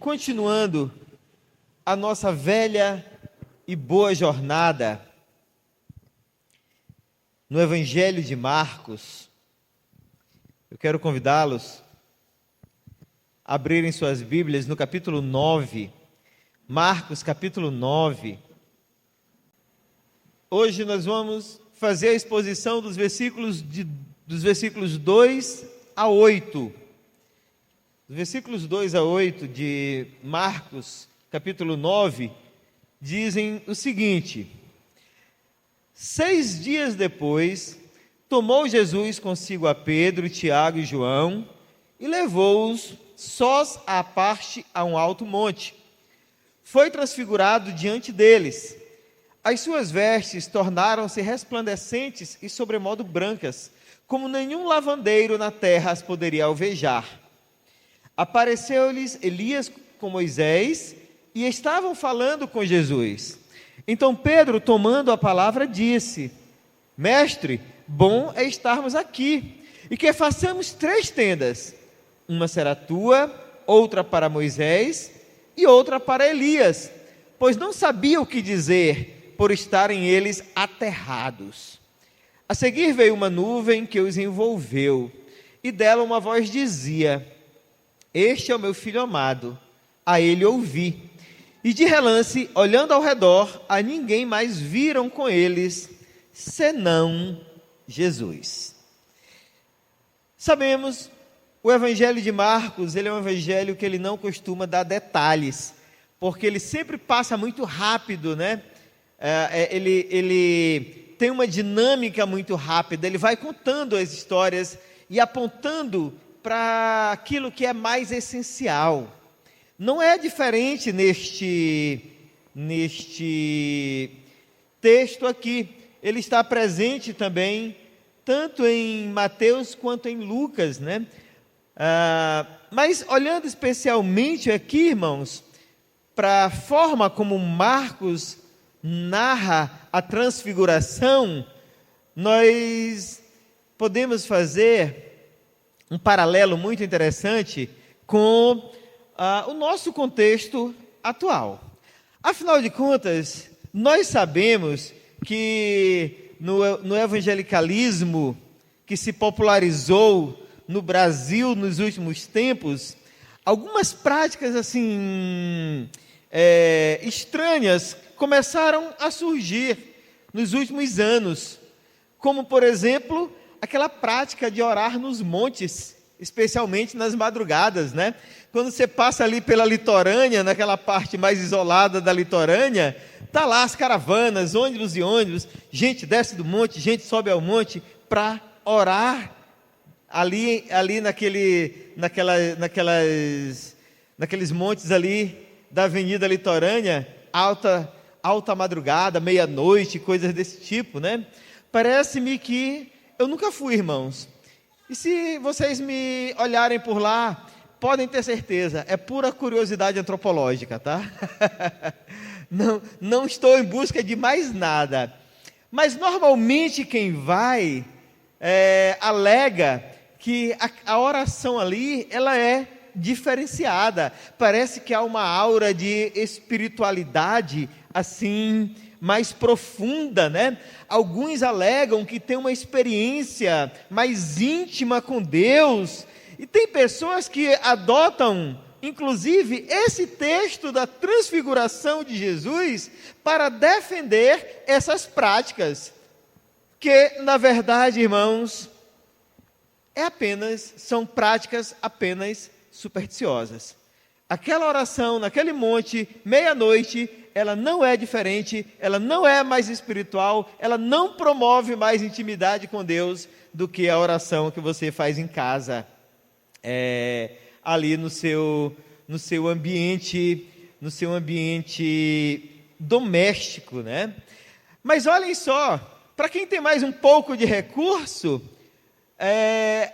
Continuando a nossa velha e boa jornada no Evangelho de Marcos, eu quero convidá-los a abrirem suas Bíblias no capítulo 9, Marcos capítulo 9. Hoje nós vamos fazer a exposição dos versículos 2 a 8. Os versículos 2 a 8 de Marcos, capítulo 9, dizem o seguinte: 6 dias depois, tomou Jesus consigo a Pedro, Tiago e João e levou-os sós à parte a um alto monte. Foi transfigurado diante deles. As suas vestes tornaram-se resplandecentes e sobremodo brancas, como nenhum lavandeiro na terra as poderia alvejar. Apareceu-lhes Elias com Moisés e estavam falando com Jesus. Então Pedro, tomando a palavra, disse: Mestre, bom é estarmos aqui, e que façamos 3 tendas. Uma será tua, outra para Moisés e outra para Elias, pois não sabia o que dizer, por estarem eles aterrados. A seguir veio uma nuvem que os envolveu, e dela uma voz dizia: Este é o meu filho amado, a ele ouvi. E de relance, olhando ao redor, a ninguém mais viram com eles, senão Jesus. Sabemos, o Evangelho de Marcos, ele é um evangelho que ele não costuma dar detalhes, porque ele sempre passa muito rápido, né? Ele tem uma dinâmica muito rápida, ele vai contando as histórias e apontando para aquilo que é mais essencial. Não é diferente neste texto aqui. Ele está presente também, tanto em Mateus quanto em Lucas, né? Mas olhando especialmente aqui, irmãos, para a forma como Marcos narra a transfiguração, nós podemos fazer um paralelo muito interessante com o nosso contexto atual. Afinal de contas, nós sabemos que no evangelicalismo que se popularizou no Brasil nos últimos tempos, algumas práticas assim estranhas começaram a surgir nos últimos anos, como por exemplo aquela prática de orar nos montes, especialmente nas madrugadas, né? Quando você passa ali pela litorânea, naquela parte mais isolada da litorânea, tá lá as caravanas, ônibus e ônibus, gente desce do monte, gente sobe ao monte para orar ali naqueles montes ali da Avenida Litorânea, alta madrugada, meia-noite, coisas desse tipo, né? Parece-me que eu nunca fui, irmãos. E se vocês me olharem por lá, podem ter certeza, é pura curiosidade antropológica, tá? Não estou em busca de mais nada. Mas normalmente quem vai alega que a oração ali, ela é diferenciada. Parece que há uma aura de espiritualidade assim mais profunda, né? Alguns alegam que tem uma experiência mais íntima com Deus, e tem pessoas que adotam, inclusive, esse texto da transfiguração de Jesus para defender essas práticas, que, na verdade, irmãos, são práticas apenas supersticiosas. Aquela oração naquele monte, meia-noite, ela não é diferente, ela não é mais espiritual, ela não promove mais intimidade com Deus do que a oração que você faz em casa, ali no seu ambiente doméstico, né? Mas olhem só, para quem tem mais um pouco de recurso,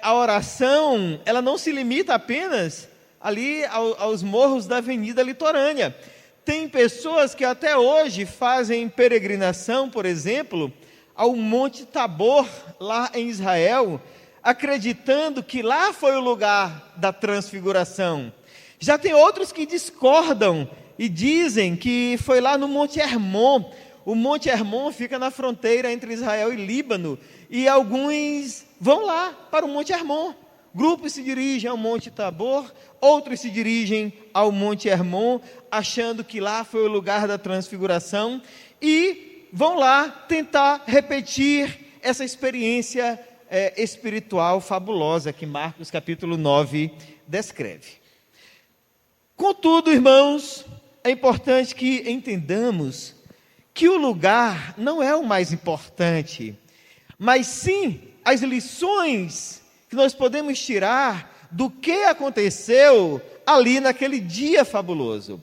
a oração, ela não se limita apenas ali aos morros da Avenida Litorânea. Tem pessoas que até hoje fazem peregrinação, por exemplo, ao Monte Tabor, lá em Israel, acreditando que lá foi o lugar da transfiguração. Já tem outros que discordam e dizem que foi lá no Monte Hermon. O Monte Hermon fica na fronteira entre Israel e Líbano, e alguns vão lá para o Monte Hermon. Grupos se dirigem ao Monte Tabor, outros se dirigem ao Monte Hermon, achando que lá foi o lugar da transfiguração, e vão lá tentar repetir essa experiência espiritual fabulosa que Marcos capítulo 9 descreve. Contudo, irmãos, é importante que entendamos que o lugar não é o mais importante, mas sim as lições que nós podemos tirar do que aconteceu ali naquele dia fabuloso.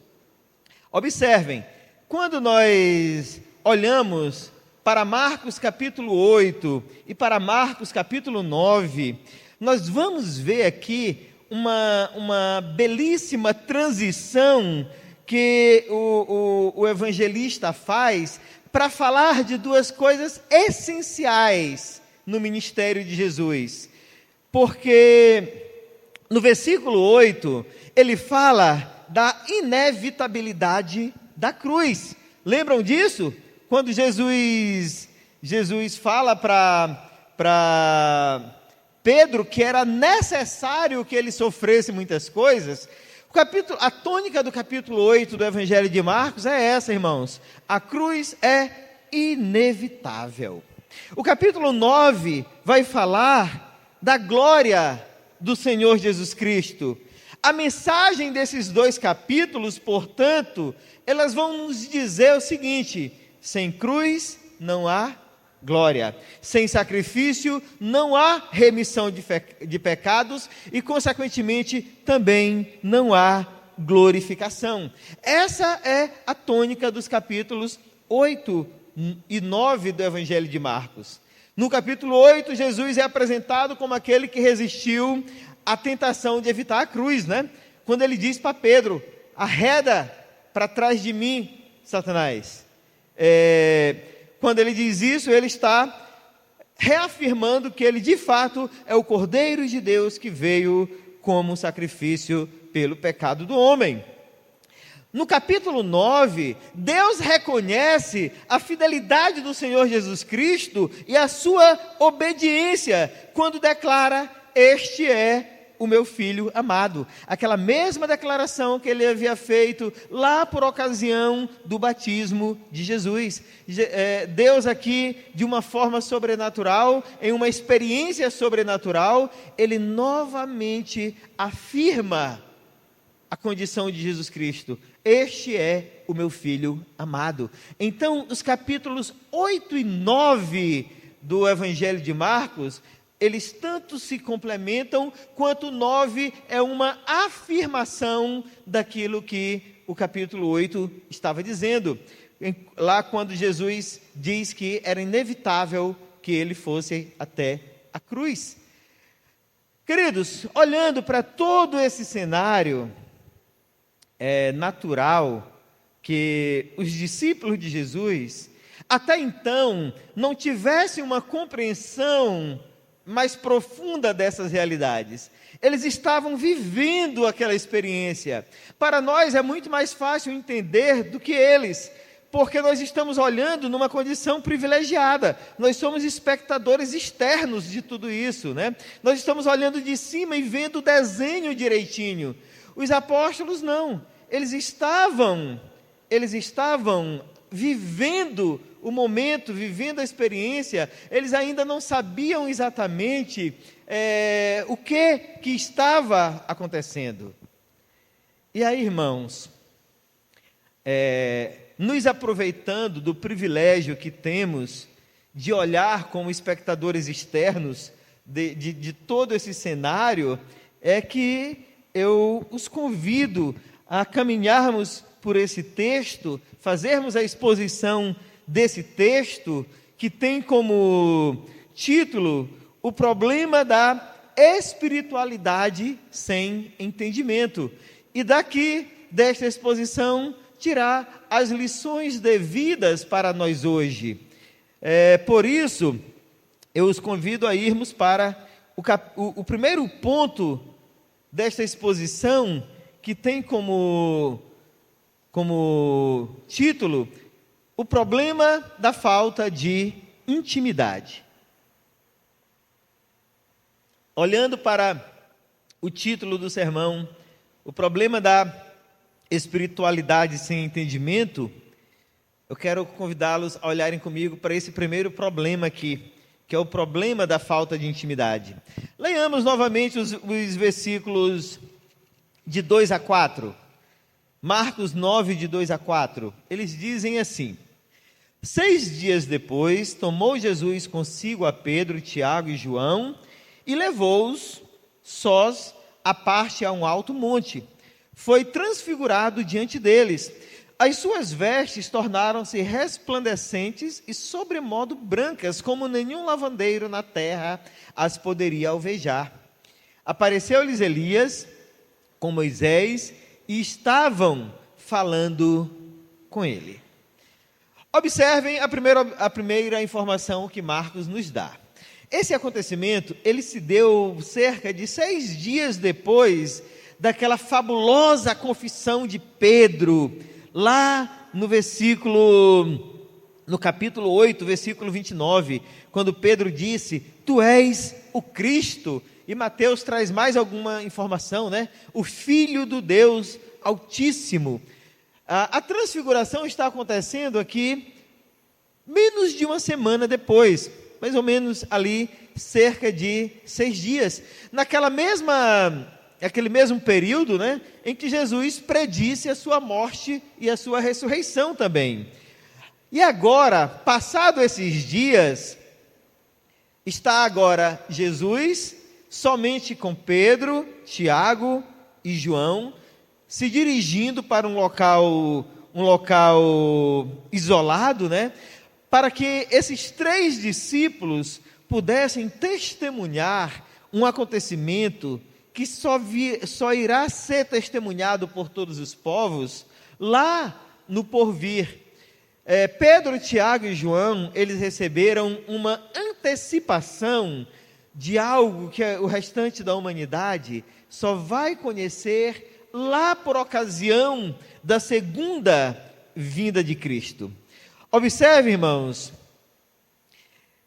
Observem, quando nós olhamos para Marcos capítulo 8 e para Marcos capítulo 9, nós vamos ver aqui uma belíssima transição que o evangelista faz para falar de duas coisas essenciais no ministério de Jesus. Porque no versículo 8, ele fala da inevitabilidade da cruz. Lembram disso? Quando Jesus fala para Pedro que era necessário que ele sofresse muitas coisas. A tônica do capítulo 8 do Evangelho de Marcos é essa, irmãos. A cruz é inevitável. O capítulo 9 vai falar da glória do Senhor Jesus Cristo. A mensagem desses dois capítulos, portanto, elas vão nos dizer o seguinte: sem cruz não há glória, sem sacrifício não há remissão de pecados e, consequentemente, também não há glorificação. Essa é a tônica dos capítulos 8 e 9 do Evangelho de Marcos. No capítulo 8, Jesus é apresentado como aquele que resistiu à tentação de evitar a cruz, né? Quando ele diz para Pedro: arreda para trás de mim, Satanás. Quando ele diz isso, ele está reafirmando que ele de fato é o Cordeiro de Deus que veio como sacrifício pelo pecado do homem. No capítulo 9, Deus reconhece a fidelidade do Senhor Jesus Cristo e a sua obediência quando declara: este é o meu filho amado. Aquela mesma declaração que ele havia feito lá por ocasião do batismo de Jesus. Deus aqui, de uma forma sobrenatural, em uma experiência sobrenatural, ele novamente afirma a condição de Jesus Cristo: este é o meu filho amado. Então, os capítulos 8 e 9 do Evangelho de Marcos, eles tanto se complementam, quanto o 9 é uma afirmação daquilo que o capítulo 8 estava dizendo. Lá quando Jesus diz que era inevitável que ele fosse até a cruz. Queridos, olhando para todo esse cenário, é natural que os discípulos de Jesus, até então, não tivessem uma compreensão mais profunda dessas realidades. Eles estavam vivendo aquela experiência. Para nós é muito mais fácil entender do que eles, porque nós estamos olhando numa condição privilegiada. Nós somos espectadores externos de tudo isso, né? Nós estamos olhando de cima e vendo o desenho direitinho. Os apóstolos não. Eles estavam vivendo o momento, vivendo a experiência. Eles ainda não sabiam exatamente o que estava acontecendo. E aí, irmãos, nos aproveitando do privilégio que temos de olhar como espectadores externos de todo esse cenário, é que eu os convido a caminharmos por esse texto, fazermos a exposição desse texto, que tem como título o problema da espiritualidade sem entendimento. E daqui, desta exposição, tirar as lições devidas para nós hoje. Por isso, eu os convido a irmos para o primeiro ponto desta exposição, que tem como título o problema da falta de intimidade. Olhando para o título do sermão, o problema da espiritualidade sem entendimento, eu quero convidá-los a olharem comigo para esse primeiro problema aqui, que é o problema da falta de intimidade. Leiamos novamente os versículos de 2 a 4. Marcos 9, de 2 a 4. Eles dizem assim: 6 dias depois, tomou Jesus consigo a Pedro, Tiago e João e levou-os sós à parte a um alto monte. Foi transfigurado diante deles. As suas vestes tornaram-se resplandecentes e sobremodo brancas, como nenhum lavandeiro na terra as poderia alvejar. Apareceu-lhes Elias com Moisés e estavam falando com ele. Observem a primeira informação que Marcos nos dá. Esse acontecimento, ele se deu cerca de 6 dias depois daquela fabulosa confissão de Pedro, lá no capítulo 8, versículo 29, quando Pedro disse: Tu és o Cristo. E Mateus traz mais alguma informação, né? O Filho do Deus Altíssimo. A transfiguração está acontecendo aqui menos de uma semana depois, mais ou menos ali, cerca de 6 dias. Aquele mesmo período, né, em que Jesus predisse a sua morte e a sua ressurreição também. E agora, passado esses dias, está agora Jesus somente com Pedro, Tiago e João, se dirigindo para um local isolado, né, para que esses 3 discípulos pudessem testemunhar um acontecimento que só irá ser testemunhado por todos os povos lá no porvir. Pedro, Tiago e João, eles receberam uma antecipação de algo que o restante da humanidade só vai conhecer lá por ocasião da segunda vinda de Cristo. Observe, irmãos,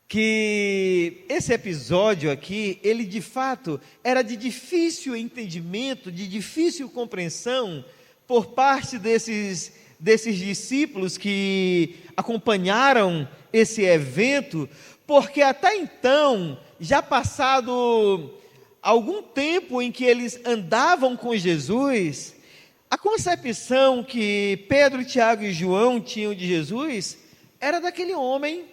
que esse episódio aqui, ele de fato era de difícil entendimento, de difícil compreensão por parte desses discípulos que acompanharam esse evento, porque até então, já passado algum tempo em que eles andavam com Jesus, a concepção que Pedro, Tiago e João tinham de Jesus era daquele homem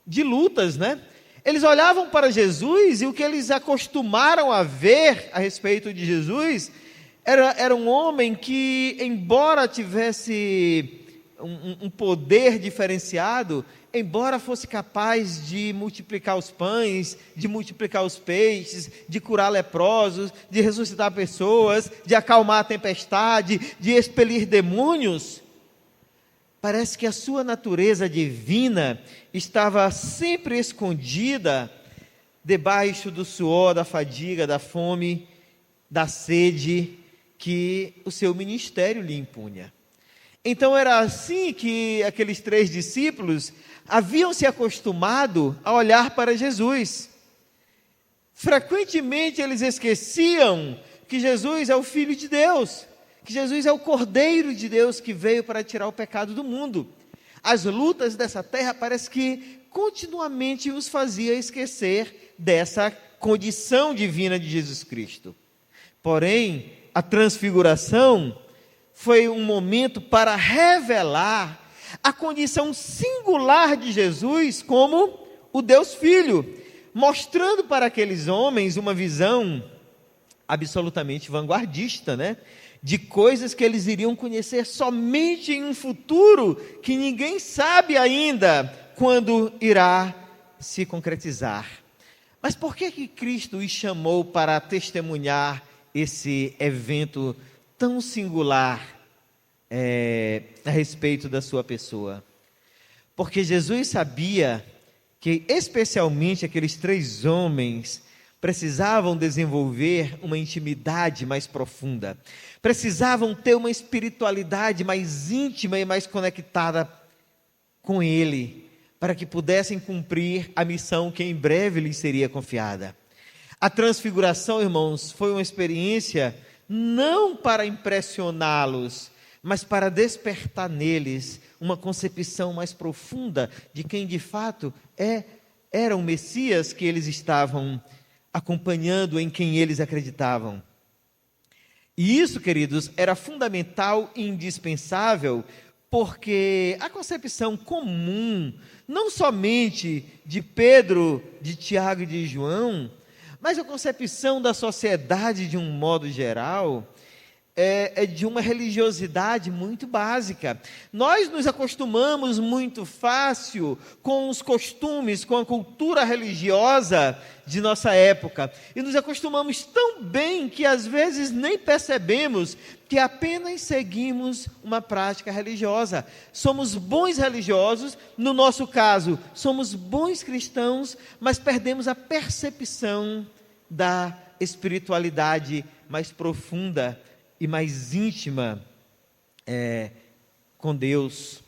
de lutas, né? Eles olhavam para Jesus e o que eles acostumaram a ver a respeito de Jesus era um homem que, embora tivesse um poder diferenciado, embora fosse capaz de multiplicar os pães, de multiplicar os peixes, de curar leprosos, de ressuscitar pessoas, de acalmar a tempestade, de expelir demônios, parece que a sua natureza divina estava sempre escondida debaixo do suor, da fadiga, da fome, da sede que o seu ministério lhe impunha. Então era assim que aqueles 3 discípulos haviam se acostumado a olhar para Jesus. Frequentemente eles esqueciam que Jesus é o Filho de Deus, que Jesus é o Cordeiro de Deus que veio para tirar o pecado do mundo. As lutas dessa terra parece que continuamente os fazia esquecer dessa condição divina de Jesus Cristo. Porém, a transfiguração foi um momento para revelar a condição singular de Jesus como o Deus Filho, mostrando para aqueles homens uma visão absolutamente vanguardista, né? De coisas que eles iriam conhecer somente em um futuro que ninguém sabe ainda quando irá se concretizar. Mas por que Cristo os chamou para testemunhar esse evento tão singular a respeito da sua pessoa? Porque Jesus sabia que especialmente aqueles 3 homens precisavam desenvolver uma intimidade mais profunda, precisavam ter uma espiritualidade mais íntima e mais conectada com Ele, para que pudessem cumprir a missão que em breve lhes seria confiada. A transfiguração, irmãos, foi uma experiência não para impressioná-los, mas para despertar neles uma concepção mais profunda de quem de fato era o Messias que eles estavam acompanhando, em quem eles acreditavam. E isso, queridos, era fundamental e indispensável, porque a concepção comum, não somente de Pedro, de Tiago e de João, mas a concepção da sociedade de um modo geral, é de uma religiosidade muito básica. Nós nos acostumamos muito fácil com os costumes, com a cultura religiosa de nossa época, e nos acostumamos tão bem que às vezes nem percebemos que apenas seguimos uma prática religiosa. Somos bons religiosos, no nosso caso, somos bons cristãos, mas perdemos a percepção da espiritualidade mais profunda e mais íntima com Deus.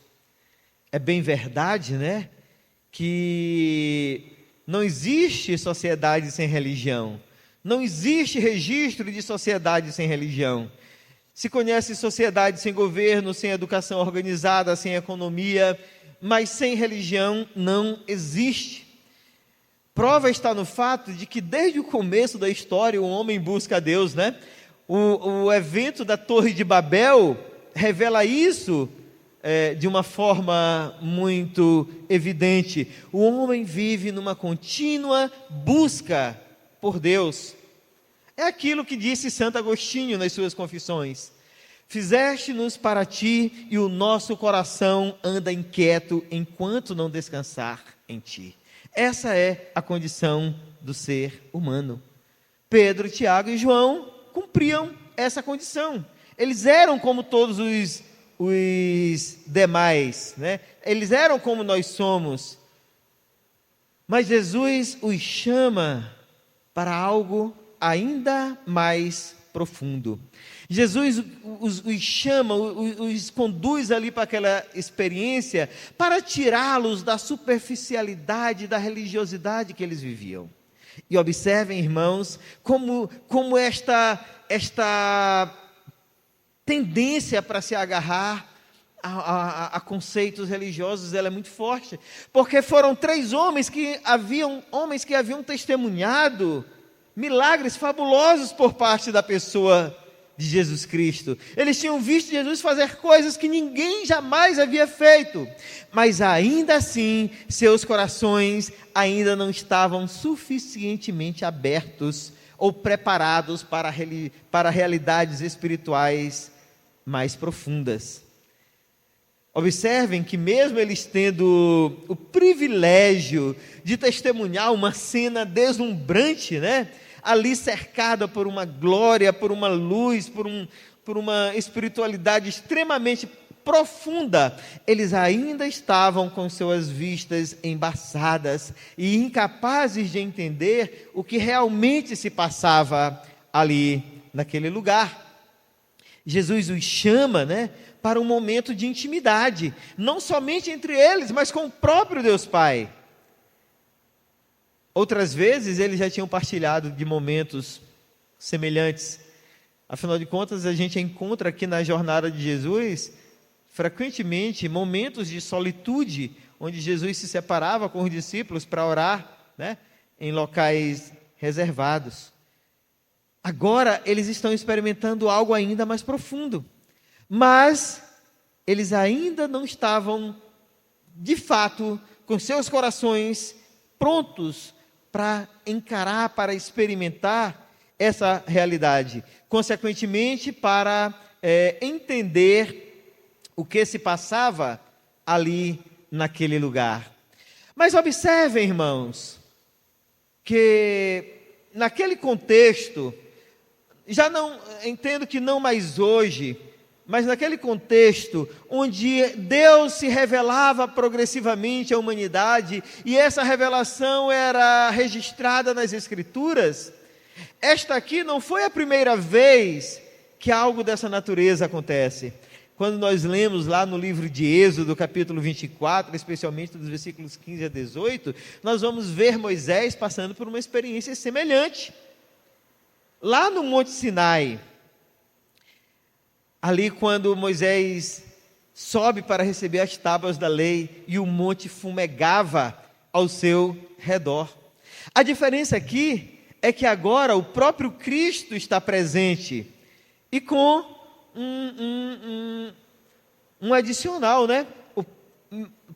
É bem verdade, né, que não existe sociedade sem religião, não existe registro de sociedade sem religião. Se conhece sociedade sem governo, sem educação organizada, sem economia, mas sem religião não existe. Prova está no fato de que desde o começo da história o homem busca a Deus, né? O evento da Torre de Babel revela isso de uma forma muito evidente. O homem vive numa contínua busca por Deus. É aquilo que disse Santo Agostinho nas suas confissões: fizeste-nos para ti, e o nosso coração anda inquieto enquanto não descansar em ti. Essa é a condição do ser humano. Pedro, Tiago e João cumpriam essa condição. Eles eram como todos os demais, né? Eles eram como nós somos. Mas Jesus os chama para algo ainda mais profundo. Jesus os chama, os conduz ali para aquela experiência, para tirá-los da superficialidade, da religiosidade que eles viviam. E observem, irmãos, como esta tendência para se agarrar a conceitos religiosos, ela é muito forte, porque foram três homens que haviam testemunhado milagres fabulosos por parte da pessoa de Jesus Cristo. Eles tinham visto Jesus fazer coisas que ninguém jamais havia feito, mas ainda assim, seus corações ainda não estavam suficientemente abertos ou preparados para realidades espirituais mais profundas. Observem que mesmo eles tendo o privilégio de testemunhar uma cena deslumbrante, né? Ali cercada por uma glória, por uma luz, por uma espiritualidade extremamente profunda, eles ainda estavam com suas vistas embaçadas e incapazes de entender o que realmente se passava ali naquele lugar. Jesus os chama, né, para um momento de intimidade, não somente entre eles, mas com o próprio Deus Pai. Outras vezes eles já tinham partilhado de momentos semelhantes. Afinal de contas, a gente encontra aqui na jornada de Jesus, frequentemente, momentos de solitude, onde Jesus se separava com os discípulos para orar, né, em locais reservados. Agora, eles estão experimentando algo ainda mais profundo, mas eles ainda não estavam, de fato, com seus corações prontos para encarar, para experimentar essa realidade. Consequentemente, para entender o que se passava ali naquele lugar. Mas observem, irmãos, que naquele contexto, já não entendo que não mais hoje, mas naquele contexto onde Deus se revelava progressivamente à humanidade, e essa revelação era registrada nas Escrituras, esta aqui não foi a primeira vez que algo dessa natureza acontece. Quando nós lemos lá no livro de Êxodo, capítulo 24, especialmente dos versículos 15 a 18, nós vamos ver Moisés passando por uma experiência semelhante. Lá no Monte Sinai, ali quando Moisés sobe para receber as tábuas da lei e o monte fumegava ao seu redor. A diferença aqui é que agora o próprio Cristo está presente e com um adicional, né?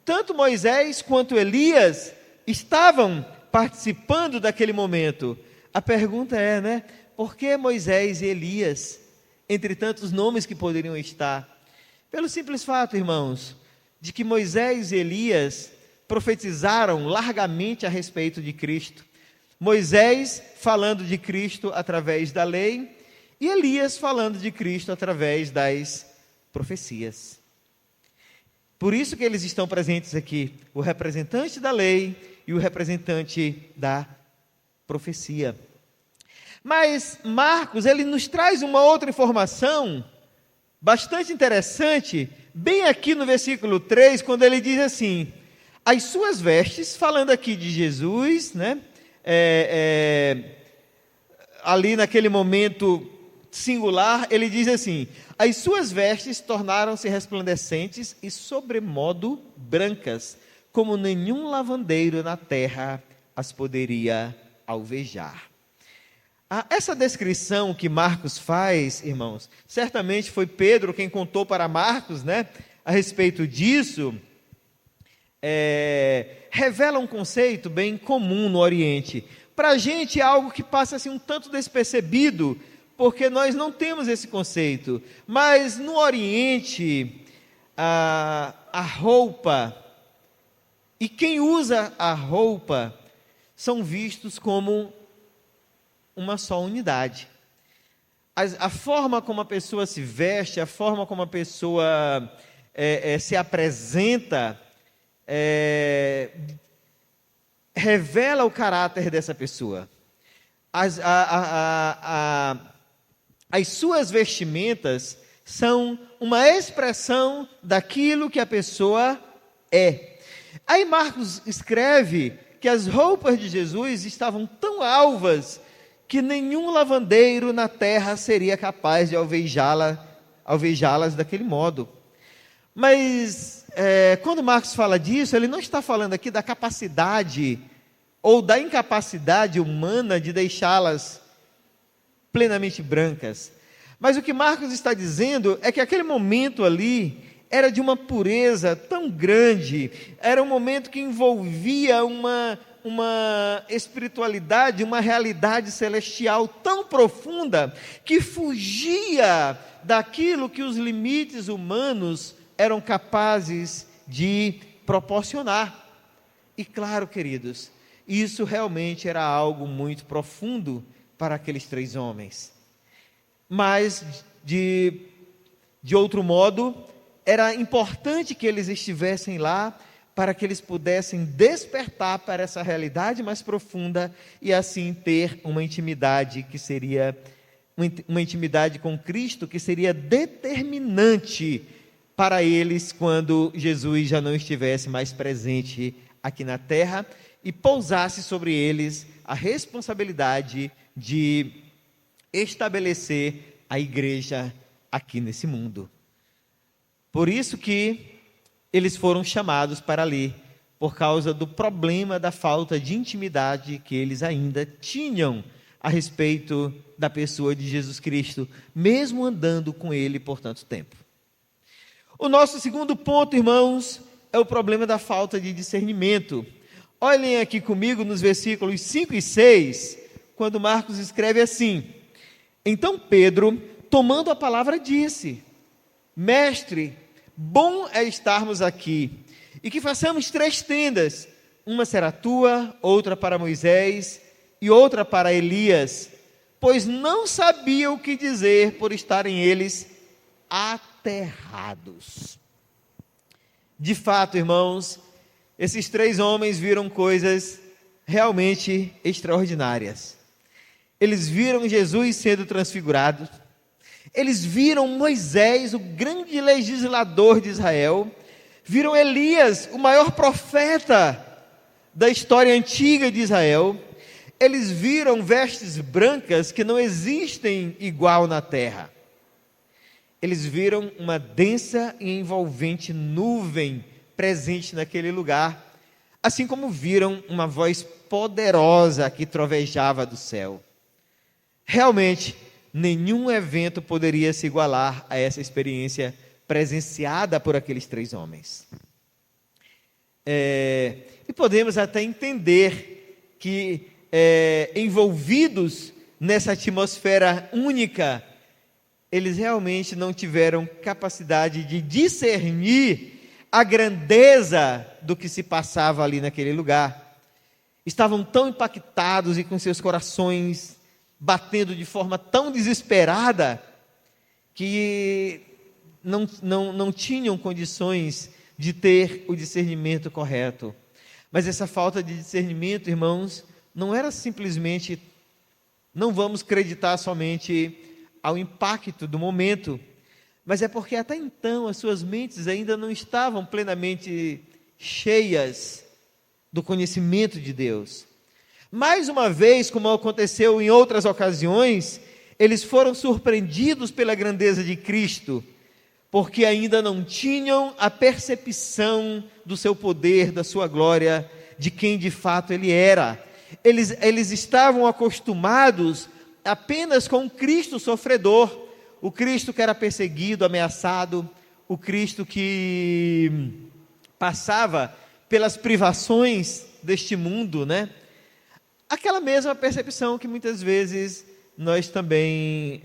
Tanto Moisés quanto Elias estavam participando daquele momento. A pergunta é, né? Por que Moisés e Elias, entre tantos nomes que poderiam estar? Pelo simples fato, irmãos, de que Moisés e Elias profetizaram largamente a respeito de Cristo. Moisés falando de Cristo através da lei, e Elias falando de Cristo através das profecias. Por isso que eles estão presentes aqui, o representante da lei e o representante da profecia. Mas Marcos, ele nos traz uma outra informação bastante interessante, bem aqui no versículo 3, quando ele diz assim: as suas vestes, falando aqui de Jesus, né? Ali naquele momento singular, ele diz assim: as suas vestes tornaram-se resplandecentes e sobremodo brancas, como nenhum lavandeiro na terra as poderia alvejar. Essa descrição que Marcos faz, irmãos, certamente foi Pedro quem contou para Marcos, né, a respeito disso, revela um conceito bem comum no Oriente. Para a gente é algo que passa assim um tanto despercebido, porque nós não temos esse conceito. Mas no Oriente, a roupa, e quem usa a roupa, são vistos como uma só unidade. A forma como a pessoa se veste, a forma como a pessoa se apresenta, revela o caráter dessa pessoa. As suas vestimentas são uma expressão daquilo que a pessoa é. Aí Marcos escreve que as roupas de Jesus estavam tão alvas que nenhum lavandeiro na terra seria capaz de alvejá-las daquele modo. Mas quando Marcos fala disso, ele não está falando aqui da capacidade ou da incapacidade humana de deixá-las plenamente brancas. Mas o que Marcos está dizendo é que aquele momento ali era de uma pureza tão grande, era um momento que envolvia uma espiritualidade, uma realidade celestial tão profunda, que fugia daquilo que os limites humanos eram capazes de proporcionar. E claro, queridos, isso realmente era algo muito profundo para aqueles 3 homens. Mas, de outro modo, era importante que eles estivessem lá para que eles pudessem despertar para essa realidade mais profunda e assim ter uma intimidade que seria uma intimidade com Cristo que seria determinante para eles quando Jesus já não estivesse mais presente aqui na terra e pousasse sobre eles a responsabilidade de estabelecer a igreja aqui nesse mundo. Por isso que eles foram chamados para ali, por causa do problema da falta de intimidade que eles ainda tinham a respeito da pessoa de Jesus Cristo, mesmo andando com ele por tanto tempo. O nosso segundo ponto, irmãos, é o problema da falta de discernimento. Olhem aqui comigo nos versículos 5 e 6, quando Marcos escreve assim: então Pedro, tomando a palavra, disse: Mestre, bom é estarmos aqui, e que façamos 3 tendas, uma será tua, outra para Moisés, e outra para Elias, pois não sabia o que dizer por estarem eles aterrados. De fato, irmãos, esses 3 homens viram coisas realmente extraordinárias. Eles viram Jesus sendo transfigurado, eles viram Moisés, o grande legislador de Israel, viram Elias, o maior profeta da história antiga de Israel, eles viram vestes brancas que não existem igual na terra. Eles viram uma densa e envolvente nuvem presente naquele lugar, assim como viram uma voz poderosa que trovejava do céu. Realmente, nenhum evento poderia se igualar a essa experiência presenciada por aqueles 3 homens. E podemos até entender que, envolvidos nessa atmosfera única, eles realmente não tiveram capacidade de discernir a grandeza do que se passava ali naquele lugar. Estavam tão impactados e com seus corações batendo de forma tão desesperada que não tinham condições de ter o discernimento correto. Mas essa falta de discernimento, irmãos, não era simplesmente, não vamos acreditar somente ao impacto do momento, mas é porque até então as suas mentes ainda não estavam plenamente cheias do conhecimento de Deus. Mais uma vez, como aconteceu em outras ocasiões, eles foram surpreendidos pela grandeza de Cristo, porque ainda não tinham a percepção do seu poder, da sua glória, de quem de fato Ele era. Eles estavam acostumados apenas com o Cristo sofredor, o Cristo que era perseguido, ameaçado, o Cristo que passava pelas privações deste mundo, né? Aquela mesma percepção que muitas vezes nós também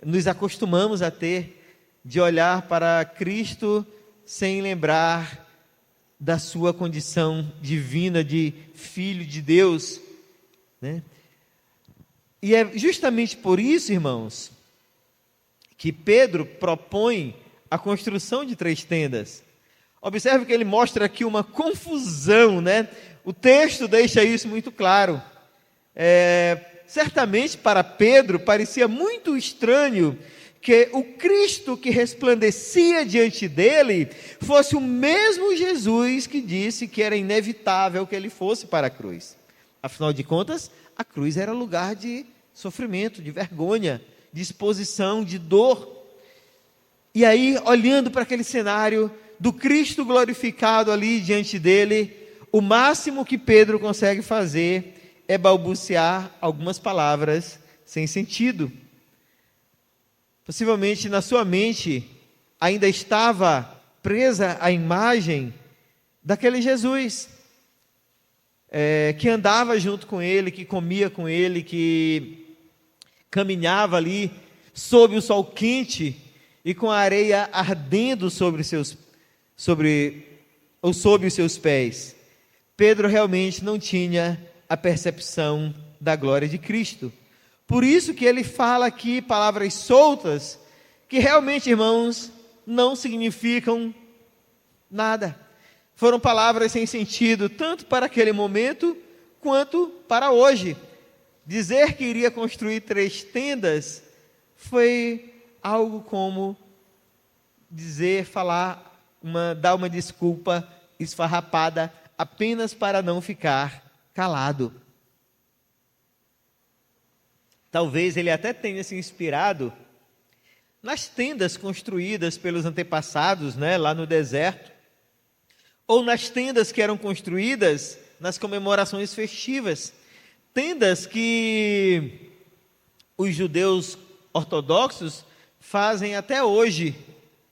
nos acostumamos a ter, de olhar para Cristo sem lembrar da sua condição divina de Filho de Deus, né? E é justamente por isso, irmãos, que Pedro propõe a construção de 3 tendas. Observe que ele mostra aqui uma confusão, né? O texto deixa isso muito claro. Certamente para Pedro parecia muito estranho que o Cristo que resplandecia diante dele fosse o mesmo Jesus que disse que era inevitável que ele fosse para a cruz. Afinal de contas, a cruz era lugar de sofrimento, de vergonha, de exposição, de dor. E aí, olhando para aquele cenário do Cristo glorificado ali diante dele, o máximo que Pedro consegue fazer é balbuciar algumas palavras sem sentido. Possivelmente na sua mente ainda estava presa a imagem daquele Jesus, que andava junto com ele, que comia com ele, que caminhava ali sob o sol quente e com a areia ardendo sob os seus pés. Pedro realmente não tinha a percepção da glória de Cristo. Por isso que ele fala aqui palavras soltas, que realmente, irmãos, não significam nada. Foram palavras sem sentido, tanto para aquele momento, quanto para hoje. Dizer que iria construir 3 tendas, foi algo como dar uma desculpa esfarrapada, apenas para não ficar calado. Talvez ele até tenha se inspirado nas tendas construídas pelos antepassados, né, lá no deserto, ou nas tendas que eram construídas nas comemorações festivas, tendas que os judeus ortodoxos fazem até hoje,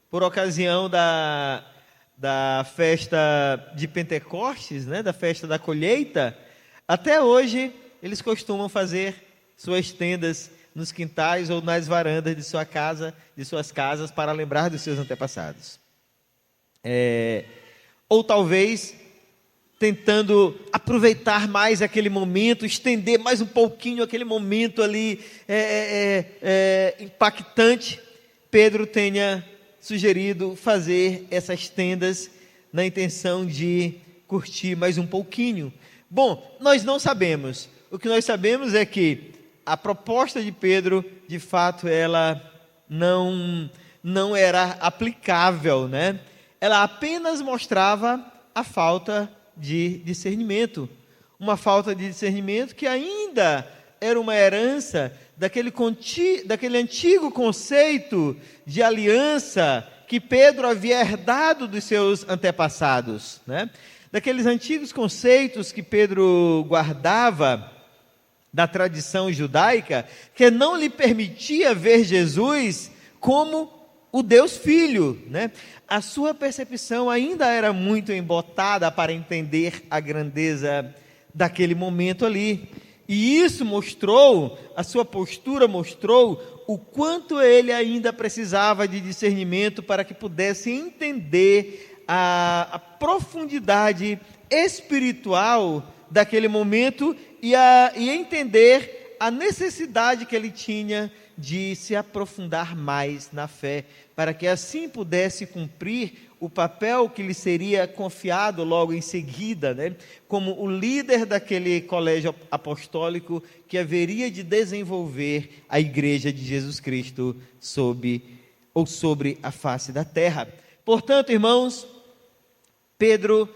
por ocasião da festa de Pentecostes, né, da festa da colheita. Até hoje eles costumam fazer suas tendas nos quintais ou nas varandas de suas casas, para lembrar dos seus antepassados. Ou talvez tentando aproveitar mais aquele momento, estender mais um pouquinho aquele momento ali impactante, Pedro tenha sugerido fazer essas tendas na intenção de curtir mais um pouquinho. Bom, nós não sabemos. O que nós sabemos é que a proposta de Pedro, de fato, ela não era aplicável, né? Ela apenas mostrava a falta de discernimento. Uma falta de discernimento que ainda era uma herança daquele antigo conceito de aliança que Pedro havia herdado dos seus antepassados, né? Daqueles antigos conceitos que Pedro guardava da tradição judaica, que não lhe permitia ver Jesus como o Deus Filho, né? A sua percepção ainda era muito embotada para entender a grandeza daquele momento ali. E isso mostrou, a sua postura mostrou o quanto ele ainda precisava de discernimento para que pudesse entender a profundidade espiritual daquele momento e entender a necessidade que ele tinha de se aprofundar mais na fé, para que assim pudesse cumprir o papel que lhe seria confiado logo em seguida, né, como o líder daquele colégio apostólico que haveria de desenvolver a igreja de Jesus Cristo sobre a face da terra. Portanto, irmãos, Pedro,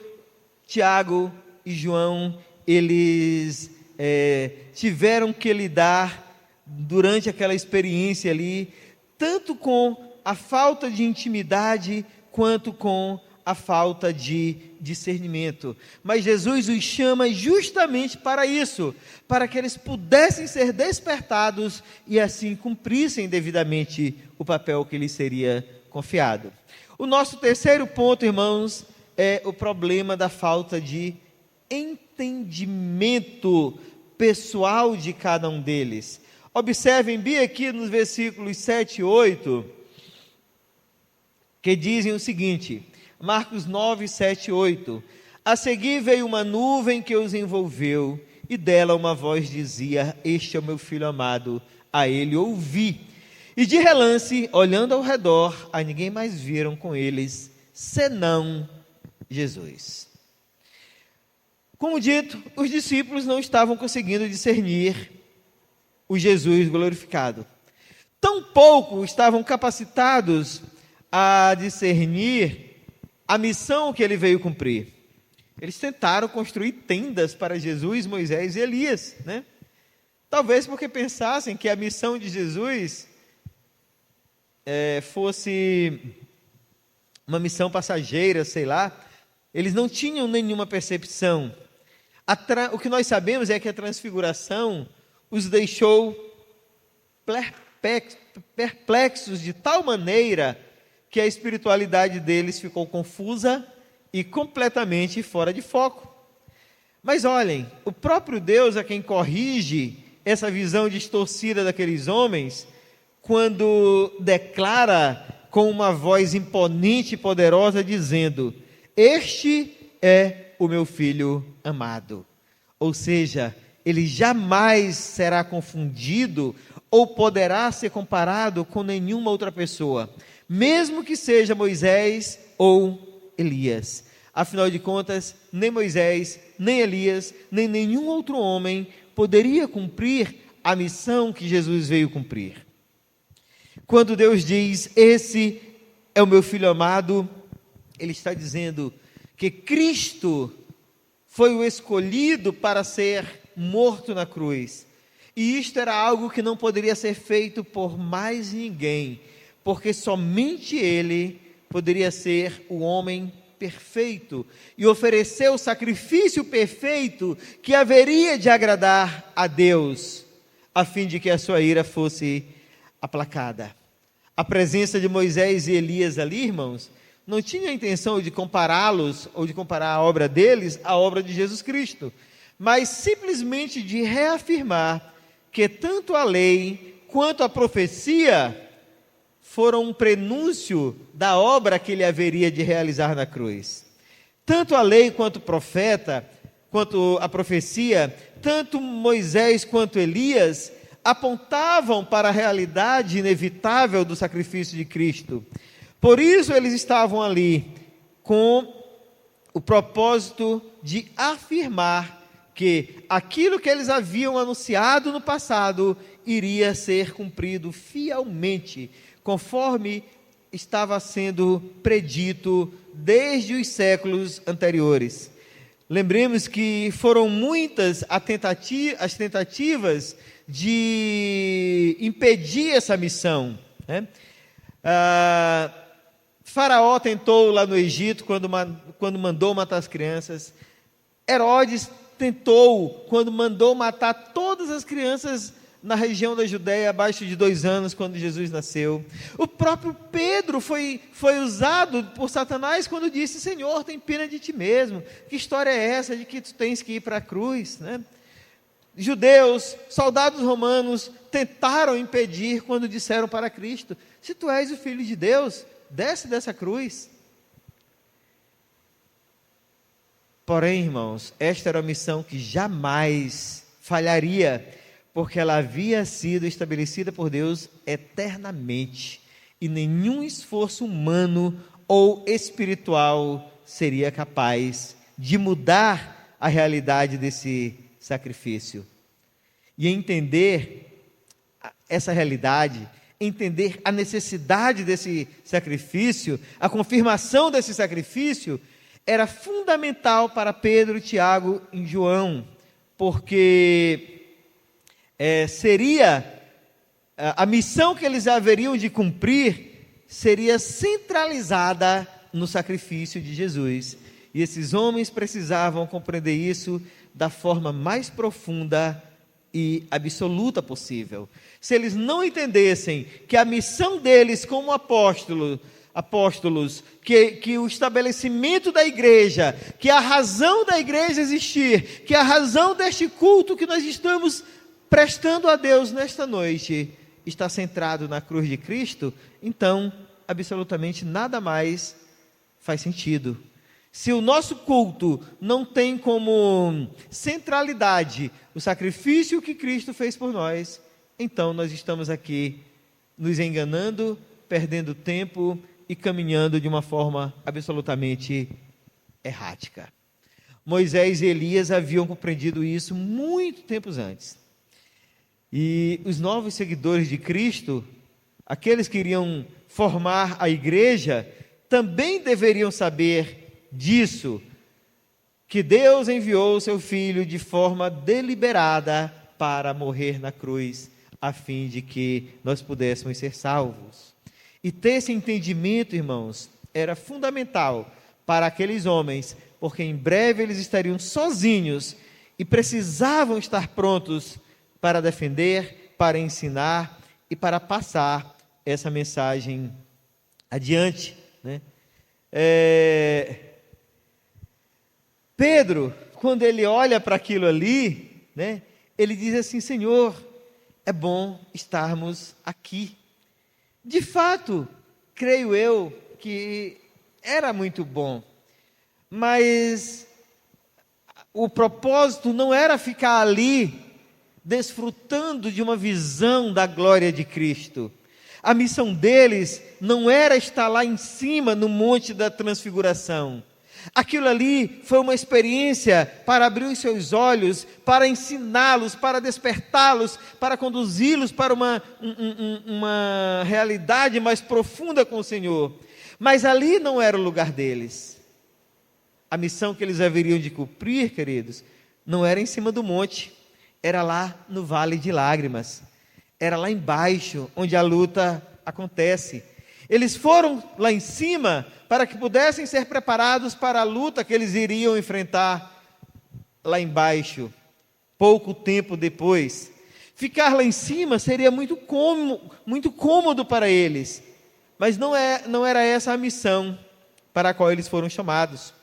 Tiago e João, eles tiveram que lidar durante aquela experiência ali, tanto com a falta de intimidade, quanto com a falta de discernimento. Mas Jesus os chama justamente para isso, para que eles pudessem ser despertados e assim cumprissem devidamente o papel que lhes seria confiado. O nosso terceiro ponto, irmãos, é o problema da falta de entendimento pessoal de cada um deles. Observem bem aqui nos versículos 7 e 8, que dizem o seguinte, Marcos 9, 7 e 8, a seguir veio uma nuvem que os envolveu, e dela uma voz dizia, este é o meu filho amado, a ele ouvi. E de relance, olhando ao redor, a ninguém mais viram com eles, senão Jesus. Como dito, os discípulos não estavam conseguindo discernir o Jesus glorificado. Tampouco estavam capacitados a discernir a missão que ele veio cumprir. Eles tentaram construir tendas para Jesus, Moisés e Elias, né? Talvez porque pensassem que a missão de Jesus fosse uma missão passageira, sei lá. Eles não tinham nenhuma percepção. O que nós sabemos é que a transfiguração os deixou perplexos de tal maneira que a espiritualidade deles ficou confusa e completamente fora de foco. Mas olhem, o próprio Deus é quem corrige essa visão distorcida daqueles homens, quando declara com uma voz imponente e poderosa, dizendo, este é o meu filho amado. Ou seja, ele jamais será confundido ou poderá ser comparado com nenhuma outra pessoa, mesmo que seja Moisés ou Elias. Afinal de contas, nem Moisés, nem Elias, nem nenhum outro homem poderia cumprir a missão que Jesus veio cumprir. Quando Deus diz, esse é o meu filho amado, Ele está dizendo que Cristo foi o escolhido para ser morto na cruz. E isto era algo que não poderia ser feito por mais ninguém, porque somente Ele poderia ser o homem perfeito e oferecer o sacrifício perfeito que haveria de agradar a Deus, a fim de que a sua ira fosse aplacada. A presença de Moisés e Elias ali, irmãos, não tinha a intenção de compará-los ou de comparar a obra deles à obra de Jesus Cristo, mas simplesmente de reafirmar que tanto a lei quanto a profecia foram um prenúncio da obra que ele haveria de realizar na cruz. Tanto a lei quanto o profeta, quanto a profecia, tanto Moisés quanto Elias apontavam para a realidade inevitável do sacrifício de Cristo. Por isso eles estavam ali com o propósito de afirmar que aquilo que eles haviam anunciado no passado iria ser cumprido fielmente, conforme estava sendo predito desde os séculos anteriores. Lembremos que foram muitas as tentativas de impedir essa missão, né? Faraó tentou lá no Egito, quando mandou matar as crianças. Herodes tentou, quando mandou matar todas as crianças na região da Judéia, abaixo de 2 anos, quando Jesus nasceu. O próprio Pedro foi usado por Satanás quando disse: Senhor, tem pena de ti mesmo. Que história é essa de que tu tens que ir para a cruz, né? Judeus, soldados romanos, tentaram impedir quando disseram para Cristo: se tu és o Filho de Deus, desce dessa cruz. Porém, irmãos, esta era uma missão que jamais falharia, porque ela havia sido estabelecida por Deus eternamente, e nenhum esforço humano ou espiritual seria capaz de mudar a realidade desse sacrifício. E entender essa realidade, entender a necessidade desse sacrifício, a confirmação desse sacrifício, era fundamental para Pedro, Tiago e João, porque a missão que eles haveriam de cumprir seria centralizada no sacrifício de Jesus. E esses homens precisavam compreender isso da forma mais profunda e absoluta possível. Se eles não entendessem que a missão deles como apóstolos, que o estabelecimento da igreja, que a razão da igreja existir, que a razão deste culto que nós estamos prestando a Deus nesta noite, está centrado na cruz de Cristo, então absolutamente nada mais faz sentido. Se o nosso culto não tem como centralidade o sacrifício que Cristo fez por nós, então nós estamos aqui nos enganando, perdendo tempo e caminhando de uma forma absolutamente errática. Moisés e Elias haviam compreendido isso muito tempos antes. E os novos seguidores de Cristo, aqueles que iriam formar a igreja, também deveriam saber disso, que Deus enviou o seu Filho de forma deliberada para morrer na cruz, a fim de que nós pudéssemos ser salvos. E ter esse entendimento, irmãos, era fundamental para aqueles homens, porque em breve eles estariam sozinhos e precisavam estar prontos para defender, para ensinar e para passar essa mensagem adiante, né? Pedro, quando ele olha para aquilo ali, né, ele diz assim: Senhor, é bom estarmos aqui. De fato, creio eu que era muito bom, mas o propósito não era ficar ali desfrutando de uma visão da glória de Cristo. A missão deles não era estar lá em cima no Monte da Transfiguração. Aquilo ali foi uma experiência para abrir os seus olhos, para ensiná-los, para despertá-los, para conduzi-los para uma realidade mais profunda com o Senhor. Mas ali não era o lugar deles. A missão que eles haveriam de cumprir, queridos, não era em cima do monte, era lá no Vale de Lágrimas, era lá embaixo, onde a luta acontece. Eles foram lá em cima para que pudessem ser preparados para a luta que eles iriam enfrentar lá embaixo, pouco tempo depois. Ficar lá em cima seria muito cômodo para eles, mas não era essa a missão para a qual eles foram chamados.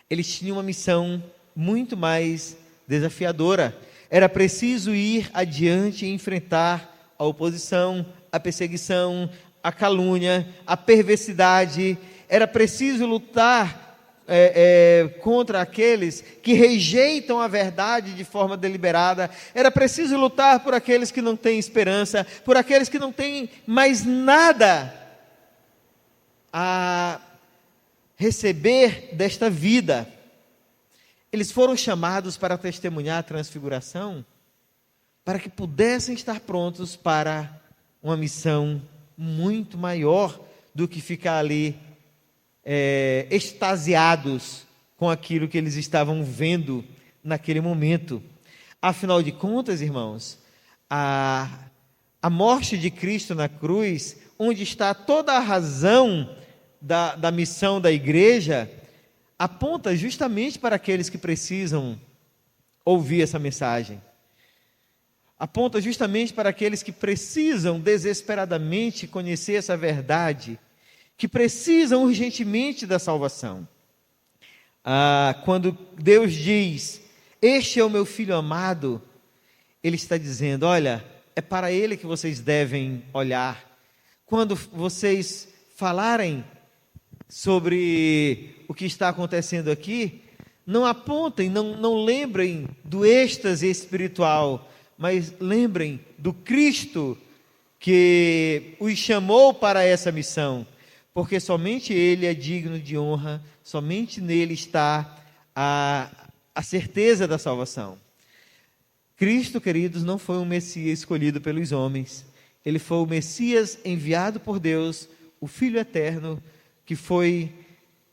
Eles tinham uma missão muito mais desafiadora. Era preciso ir adiante e enfrentar a oposição, a perseguição, a calúnia, a perversidade. Era preciso lutar contra aqueles que rejeitam a verdade de forma deliberada. Era preciso lutar por aqueles que não têm esperança, por aqueles que não têm mais nada a receber desta vida. Eles foram chamados para testemunhar a transfiguração, para que pudessem estar prontos para uma missão muito maior do que ficar ali extasiados com aquilo que eles estavam vendo naquele momento. Afinal de contas, irmãos, a morte de Cristo na cruz, onde está toda a razão da missão da igreja, aponta justamente para aqueles que precisam ouvir essa mensagem. Aponta justamente para aqueles que precisam desesperadamente conhecer essa verdade, que precisam urgentemente da salvação. Quando Deus diz, este é o meu filho amado, Ele está dizendo, olha, é para Ele que vocês devem olhar. Quando vocês falarem sobre o que está acontecendo aqui, não apontem, não lembrem do êxtase espiritual, mas lembrem do Cristo que os chamou para essa missão, porque somente Ele é digno de honra, somente nele está a certeza da salvação. Cristo, queridos, não foi um Messias escolhido pelos homens, Ele foi o Messias enviado por Deus, o Filho eterno, que foi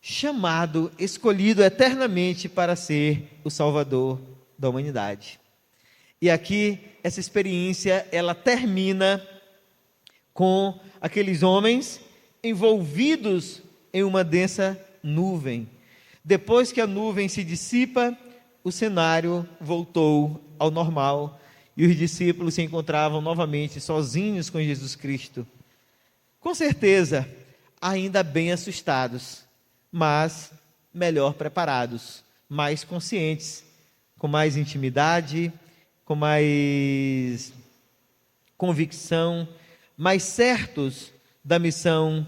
chamado, escolhido eternamente para ser o Salvador da humanidade. E aqui, essa experiência, ela termina com aqueles homens envolvidos em uma densa nuvem. Depois que a nuvem se dissipa, o cenário voltou ao normal e os discípulos se encontravam novamente sozinhos com Jesus Cristo. Com certeza, ainda bem assustados, mas melhor preparados, mais conscientes, com mais intimidade, com mais convicção, mais certos da missão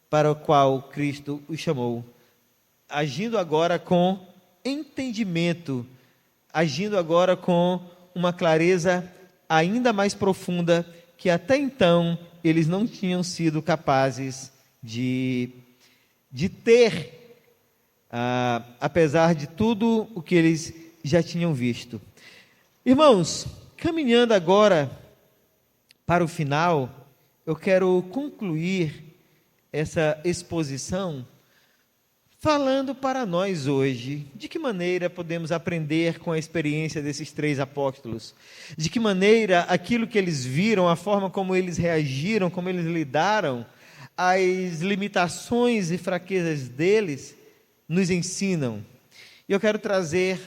para a qual Cristo os chamou, agindo agora com entendimento, agindo agora com uma clareza ainda mais profunda que até então eles não tinham sido capazes de ter, apesar de tudo o que eles já tinham visto. Irmãos, caminhando agora para o final, eu quero concluir essa exposição falando para nós hoje, de que maneira podemos aprender com a experiência desses três apóstolos, de que maneira aquilo que eles viram, a forma como eles reagiram, como eles lidaram, as limitações e fraquezas deles, nos ensinam. E eu quero trazer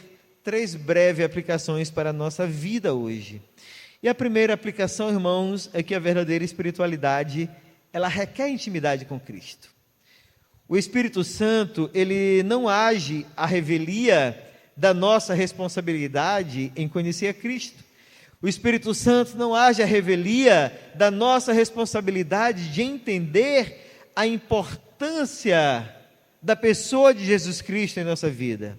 3 breves aplicações para a nossa vida hoje. E a primeira aplicação, irmãos, é que a verdadeira espiritualidade, ela requer intimidade com Cristo. O Espírito Santo, ele não age à revelia da nossa responsabilidade em conhecer a Cristo. O Espírito Santo não age à revelia da nossa responsabilidade de entender a importância da pessoa de Jesus Cristo em nossa vida.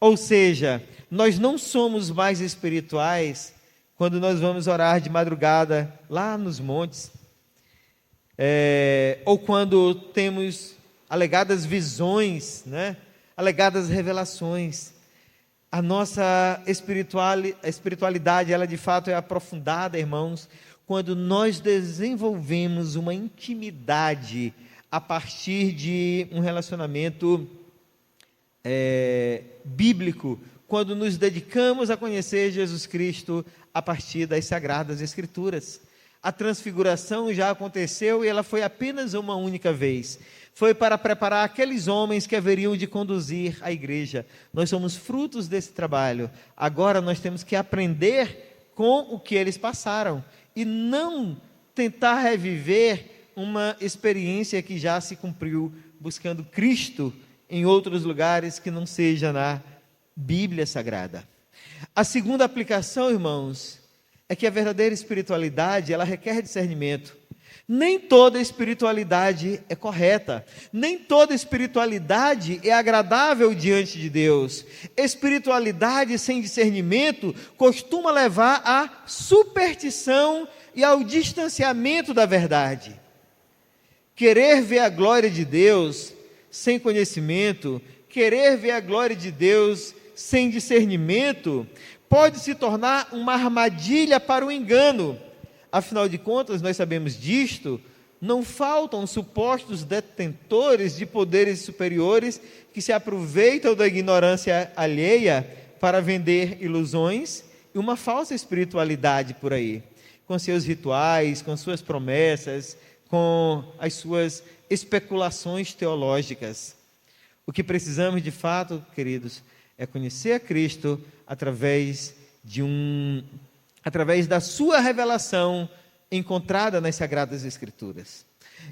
Ou seja, nós não somos mais espirituais quando nós vamos orar de madrugada lá nos montes, ou quando temos alegadas visões, alegadas revelações. A nossa espiritualidade, ela de fato é aprofundada, irmãos, quando nós desenvolvemos uma intimidade a partir de um relacionamento bíblico, quando nos dedicamos a conhecer Jesus Cristo a partir das Sagradas Escrituras. A transfiguração já aconteceu e ela foi apenas uma única vez. Foi para preparar aqueles homens que haveriam de conduzir a igreja. Nós somos frutos desse trabalho. Agora nós temos que aprender com o que eles passaram e não tentar reviver uma experiência que já se cumpriu, buscando Cristo em outros lugares que não seja na Bíblia Sagrada. A segunda aplicação, irmãos, é que a verdadeira espiritualidade, ela requer discernimento. Nem toda espiritualidade é correta, nem toda espiritualidade é agradável diante de Deus. Espiritualidade sem discernimento costuma levar à superstição e ao distanciamento da verdade. Querer ver a glória de Deus sem conhecimento, querer ver a glória de Deus sem discernimento, pode se tornar uma armadilha para o engano. Afinal de contas, nós sabemos disto, não faltam supostos detentores de poderes superiores que se aproveitam da ignorância alheia para vender ilusões e uma falsa espiritualidade por aí, com seus rituais, com suas promessas, com as suas especulações teológicas. O que precisamos de fato, queridos, é conhecer a Cristo através da sua revelação encontrada nas Sagradas Escrituras.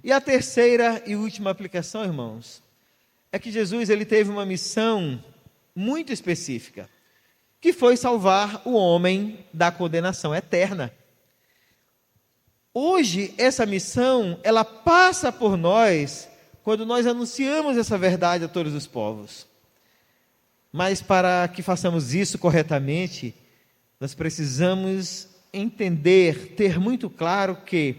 E a terceira e última aplicação, irmãos, é que Jesus ele teve uma missão muito específica, que foi salvar o homem da condenação eterna. Hoje, essa missão, ela passa por nós quando nós anunciamos essa verdade a todos os povos. Mas para que façamos isso corretamente, nós precisamos entender, ter muito claro que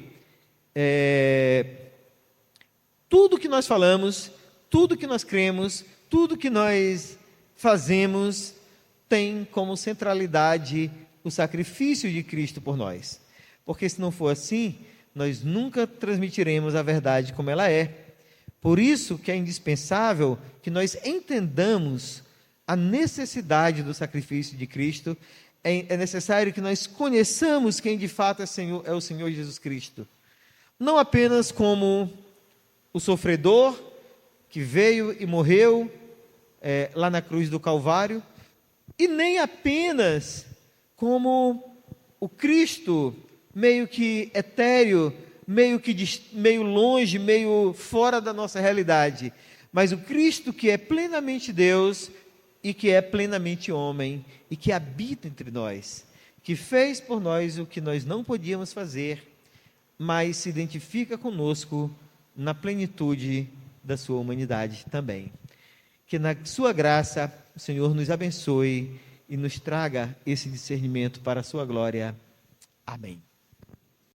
tudo que nós falamos, tudo que nós cremos, tudo que nós fazemos, tem como centralidade o sacrifício de Cristo por nós. Porque se não for assim, nós nunca transmitiremos a verdade como ela é. Por isso que é indispensável que nós entendamos a necessidade do sacrifício de Cristo. É necessário que nós conheçamos quem de fato é o Senhor Jesus Cristo. Não apenas como o sofredor que veio e morreu lá na cruz do Calvário, e nem apenas como o Cristo meio que etéreo, meio longe, meio fora da nossa realidade, mas o Cristo que é plenamente Deus e que é plenamente homem e que habita entre nós, que fez por nós o que nós não podíamos fazer, mas se identifica conosco na plenitude da sua humanidade também. Que na sua graça o Senhor nos abençoe e nos traga esse discernimento para a sua glória. Amém.